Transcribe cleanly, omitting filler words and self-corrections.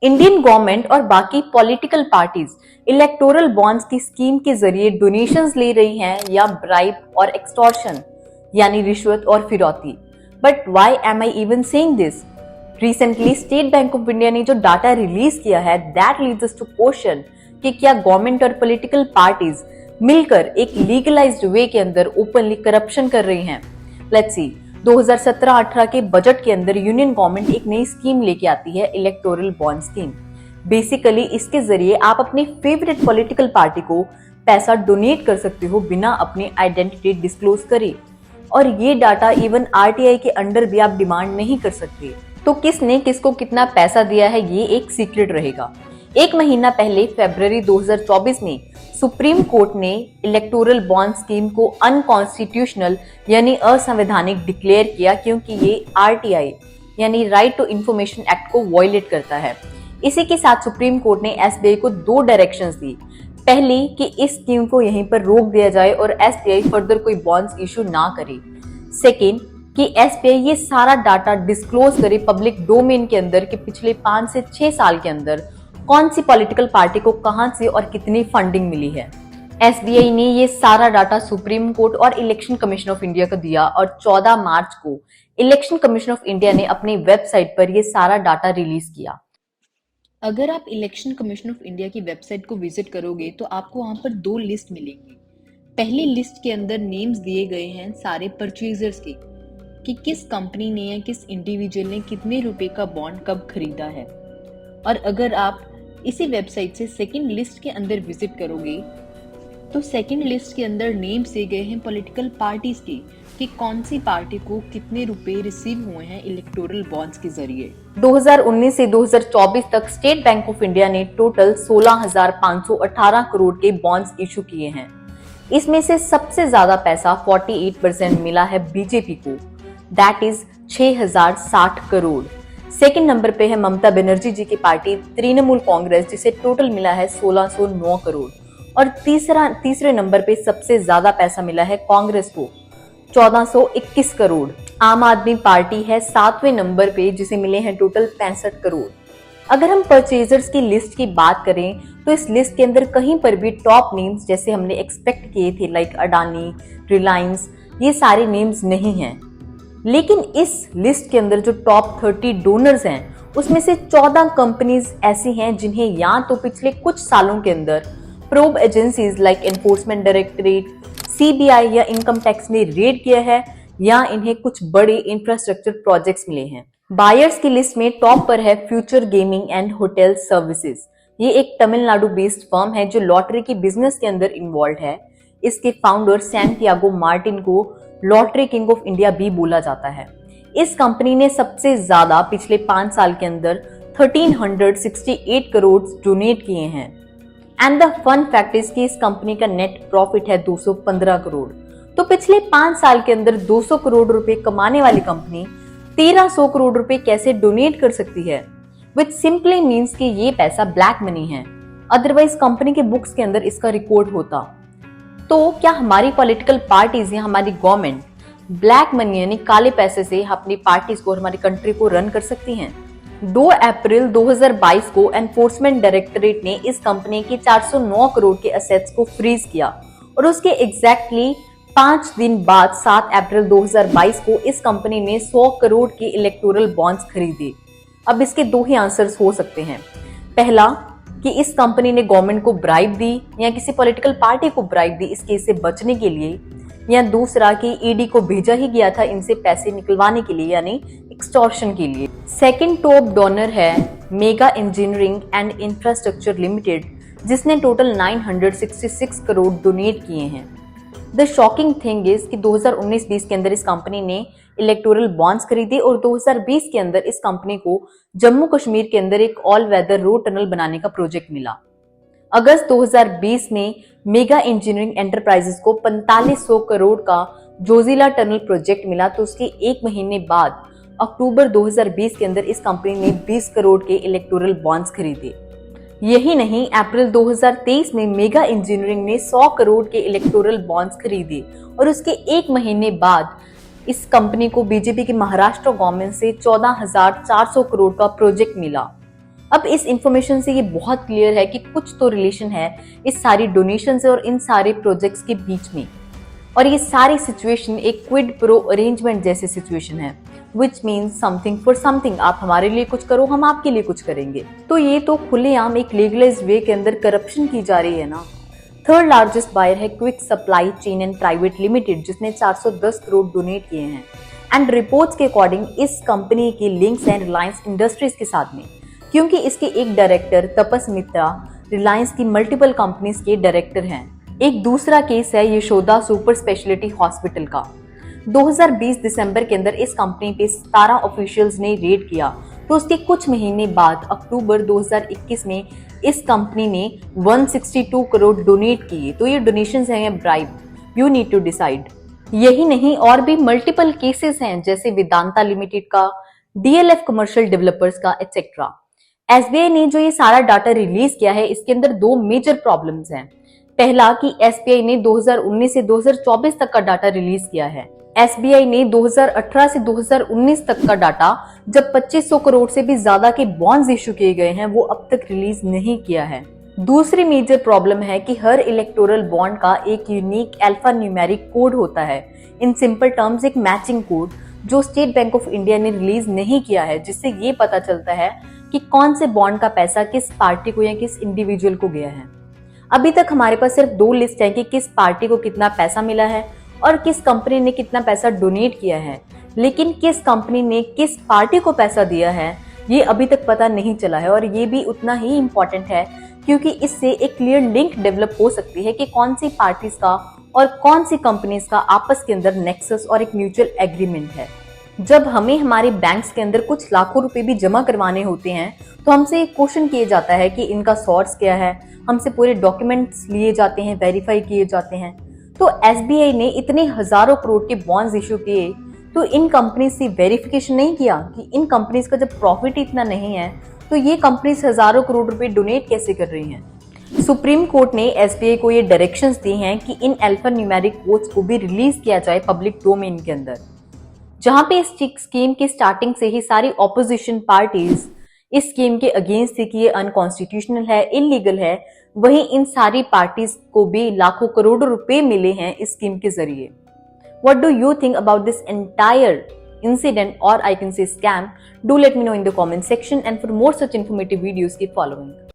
Indian government और बाकी political parties electoral bonds की स्कीम के जरिए डोनेशंस ले रही हैं या ब्राइब और एक्सटॉर्शन यानी रिश्वत और फिरौती। But why am I even saying this? Recently State Bank of India ने जो डाटा रिलीज किया है that leads us to question कि क्या गवर्नमेंट और पॉलिटिकल पार्टीज मिलकर एक लीगलाइज्ड वे के अंदर ओपनली करप्शन कर रही हैं। लेट्स सी, 2017-18 के बजट के अंदर यूनियन गवर्नमेंट एक नई स्कीम लेके आती है, इलेक्टोरल बॉन्ड स्कीम। बेसिकली इसके जरिए आप अपने फेवरेट पॉलिटिकल पार्टी को पैसा डोनेट कर सकते हो बिना अपनी आइडेंटिटी डिस्क्लोज करे, और ये डाटा इवन आरटीआई के अंडर भी आप डिमांड नहीं कर सकते। तो किसने किसको कितना पैसा दिया है ये एक सीक्रेट रहेगा। एक महीना पहले फरवरी 2024 में सुप्रीम कोर्ट ने इलेक्टोरल बॉन्ड स्कीम को अनकॉन्स्टिट्यूशनल यानी असंवैधानिक डिक्लेयर किया, क्योंकि ये आरटीआई यानी राइट टू इंफॉर्मेशन एक्ट को वायलेट करता है। इसी के साथ सुप्रीम कोर्ट ने एसबीआई को दो डायरेक्शंस दी। पहली कि इस स्कीम को यहीं पर रोक दिया जाए और एसबीआई फर्दर कोई बॉन्ड्स इशू ना करे। सेकेंड कि एसबीआई ये सारा डाटा डिस्क्लोज करे पब्लिक डोमेन के अंदर कि पिछले 5 से 6 साल के अंदर कौन सी पॉलिटिकल पार्टी को कहां से और कितनी फंडिंग मिली है। एसबीआई ने ये सारा डाटा सुप्रीम कोर्ट और इलेक्शन कमीशन ऑफ इंडिया को दिया और 14 मार्च को इलेक्शन कमीशन ऑफ इंडिया ने अपनी वेबसाइट पर ये सारा डाटा रिलीज किया। अगर आप इलेक्शन कमीशन ऑफ इंडिया की वेबसाइट को विजिट करोगे तो आपको वहां पर दो लिस्ट मिलेंगी। पहली लिस्ट के अंदर नेम्स दिए गए हैं सारे परचेजर्स के कि किस कंपनी ने या किस इंडिविजुअल ने कितने रुपए का बॉन्ड कब खरीदा है। और अगर आप इसी वेबसाइट से सेकंड लिस्ट के अंदर विजिट करोगे तो सेकंड लिस्ट के अंदर नेम्स दिए गए हैं पॉलिटिकल पार्टीज के कि कौन सी पार्टी को कितने रुपए रिसीव हुए हैं इलेक्टोरल बॉन्ड्स के जरिए। 2019 से 2024 तक स्टेट बैंक ऑफ इंडिया ने टोटल 16,518 करोड़ के बॉन्ड्स इशू किए हैं। इसमें से सबसे ज्यादा पैसा 48% मिला है बीजेपी को, that is 6,060 crore. Second number पे है ममता बनर्जी जी की पार्टी तृणमूल कांग्रेस, जिसे टोटल मिला है 1609 करोड़। और तीसरे नंबर पे सबसे ज्यादा पैसा मिला है कांग्रेस को, 1421 करोड़। आम आदमी पार्टी है 7वें नंबर पे, जिसे मिले हैं टोटल 65 करोड़। अगर हम परचेजर्स की लिस्ट की बात करें तो इस लिस्ट के अंदर कहीं पर भी टॉप नेम्स जैसे हमने एक्सपेक्ट किए थे लाइक अडानी, रिलायंस, ये सारे नेम्स नहीं हैं। लेकिन इस लिस्ट के अंदर जो टॉप 30 डोनर्स हैं उसमें से 14 कंपनीज ऐसी हैं जिन्हें या तो पिछले कुछ सालों के अंदर probe agencies like enforcement directorate, CBI या इनकम टैक्स ने रेड किया है, या इन्हें कुछ बड़े इंफ्रास्ट्रक्चर प्रोजेक्ट्स मिले हैं। बायर्स की लिस्ट में टॉप पर है future gaming and hotel services. ये एक तमिलनाडु बेस्ड फर्म है जो लॉटरी की बिजनेस के अंदर इन्वॉल्व है। इसके फाउंडर सैंटियागो मार्टिन को लॉटरी किंग ऑफ इंडिया भी बोला जाता है। इस कंपनी ने सबसे ज्यादा पिछले 5 साल के अंदर 1368 करोड़ डोनेट किए हैं। And the fun fact is कि इस कंपनी का नेट प्रॉफिट है 215 करोड़। तो पिछले 5 साल के अंदर 200 करोड़ रुपए कमाने वाली कंपनी 1300 करोड़ रुपए कैसे डोनेट कर सकती है, विच सिंपली मीन्स कि ये पैसा ब्लैक मनी है। अदरवाइज कंपनी के बुक्स के अंदर इसका रिकॉर्ड होता। तो क्या हमारी पॉलिटिकल पार्टीज या हमारी गवर्नमेंट ब्लैक मनी यानी काले पैसे से अपनी पार्टीज को और हमारी कंट्री को रन कर सकती हैं? 2 अप्रैल 2022 को एनफोर्समेंट डायरेक्टरेट ने इस कंपनी के 409 करोड़ के असेट्स को फ्रीज किया और उसके एग्जैक्टली 5 दिन बाद 7 अप्रैल 2022 को इस कंपनी ने 100 करोड़ के इलेक्टोरल बॉन्ड्स खरीदे। अब इसके दो ही आंसर्स हो सकते हैं। पहला कि इस कंपनी ने गवर्नमेंट को ब्राइब दी या किसी पॉलिटिकल पार्टी को ब्राइब दी इस केस से बचने के लिए, या दूसरा कि ईडी को भेजा ही गया था इनसे पैसे निकलवाने के लिए यानी एक्सटॉर्शन के लिए। सेकंड टॉप डोनर है mega engineering and infrastructure limited, जिसने टोटल 966 करोड़ डोनेट किए हैं। द शॉकिंग थिंग इज कि 2019-20 के अंदर इस कंपनी ने इलेक्टोरल बॉन्ड्स खरीदे और 2020 के अंदर इस कंपनी को जम्मू कश्मीर के अंदर एक ऑल वेदर रोड टनल बनाने का प्रोजेक्ट मिला। अगस्त 2020 में मेगा इंजीनियरिंग एंटरप्राइजेस को 4500 करोड़ का जोजिला टनल प्रोजेक्ट मिला। तो उसके एक महीने बाद अक्टूबर 2020 के अंदर इस कंपनी ने 20 करोड़ के इलेक्टोरल बॉन्ड्स खरीदे। यही नहीं, अप्रैल 2023 में मेगा इंजीनियरिंग ने 100 करोड़ के इलेक्टोरल बॉन्ड्स खरीदे और उसके एक महीने बाद इस कंपनी को बीजेपी की महाराष्ट्र गवर्नमेंट से 14,400 करोड़ का प्रोजेक्ट मिला। अब इस इंफॉर्मेशन से ये बहुत क्लियर है कि कुछ तो रिलेशन है इस सारी डोनेशन से और इन सारे प्रोजेक्ट्स के बीच में, और ये सारी सिचुएशन एक क्विड प्रो अरेंजमेंट जैसी सिचुएशन है, which means something for something. आप हमारे लिए कुछ करो, हम आपके लिए कुछ करेंगे। तो ये तो खुलेआम एक लीगलाइज्ड वे के अंदर करप्शन की जा रही है ना। थर्ड लार्जेस्ट बायर है quick supply chain and private limited, जिसने 410 करोड़ डोनेट किए हैं। एंड रिपोर्ट्स के अकॉर्डिंग इस कंपनी के लिंक्स हैं रिलायंस इंडस्ट्रीज के साथ में, क्योंकि इसके एक डायरेक्टर तपस मित्रा रिलायंस की मल्टीपल कंपनीज के डायरेक्टर हैं। एक दूसरा केस है यशोदा सुपर स्पेशलिटी हॉस्पिटल का। 2020 दिसंबर के अंदर इस कंपनी पे 17 ऑफिशियल्स ने रेड किया, तो उसके कुछ महीने बाद अक्टूबर 2021 में इस कंपनी ने 162 करोड़ डोनेट किए। तो ये डोनेशंस हैं bribe, you need to decide. यही नहीं, और भी मल्टीपल केसेस हैं, जैसे वेदांता लिमिटेड का, डीएलएफ कमर्शियल डेवलपर्स का, एटसेट्रा। एसबीआई ने जो ये सारा डाटा रिलीज किया है, इसके अंदर दो मेजर प्रॉब्लम्स हैं। पहला कि एसबीआई ने 2019 से 2024 तक का डाटा रिलीज किया है। एसबीआई ने 2018 से 2019 तक का डाटा, जब 2500 करोड़ से भी ज्यादा के बॉन्ड्स इशू किए गए हैं, वो अब तक रिलीज नहीं किया है। दूसरी मेजर प्रॉब्लम है कि हर इलेक्टोरल बॉन्ड का एक यूनिक अल्फा न्यूमेरिक कोड होता है, इन सिंपल टर्म्स एक मैचिंग कोड, जो स्टेट बैंक ऑफ इंडिया ने रिलीज नहीं किया है, जिससे ये पता चलता है कि कौन से बॉन्ड का पैसा किस पार्टी को या किस इंडिविजुअल को गया है। अभी तक हमारे पास सिर्फ दो लिस्ट है कि किस पार्टी को कितना पैसा मिला है और किस कंपनी ने कितना पैसा डोनेट किया है, लेकिन किस कंपनी ने किस पार्टी को पैसा दिया है ये अभी तक पता नहीं चला है। और ये भी उतना ही इम्पोर्टेंट है, क्योंकि इससे एक क्लियर लिंक डेवलप हो सकती है कि कौन सी पार्टीज का और कौन सी कंपनीज का आपस के अंदर नेक्सस और एक म्यूचुअल एग्रीमेंट है। जब हमें हमारे बैंक्स के अंदर कुछ लाखों रुपए भी जमा करवाने होते हैं, तो हमसे एक क्वेश्चन किया जाता है कि इनका सोर्स क्या है, हमसे पूरे डॉक्यूमेंट्स लिए जाते हैं, वेरीफाई किए जाते हैं। तो एसबीआई ने इतने हजारों करोड़ के बॉन्ड्स इशू किए, तो इन कंपनीज से वेरिफिकेशन नहीं किया कि इन कंपनीज का जब प्रॉफिट इतना नहीं है, तो ये कंपनीज हजारों करोड़ रुपए डोनेट कैसे कर रही हैं। सुप्रीम कोर्ट ने एसबीआई को ये डायरेक्शंस दी हैं कि इन अल्फा न्यूमेरिक कोड्स को भी रिलीज किया जाए पब्लिक डोमेन के अंदर। जहां पे इस स्कीम की स्टार्टिंग से ही सारी ऑपोजिशन पार्टीज इस स्कीम के अगेंस्ट थी कि ये अनकॉन्स्टिट्यूशनल है, इलीगल है, वहीं इन सारी पार्टीज को भी लाखों करोड़ों रुपए मिले हैं इस स्कीम के जरिए। What do you think about this entire incident, or I can say scam? Do let me know in the comment section, and for more such informative videos keep following.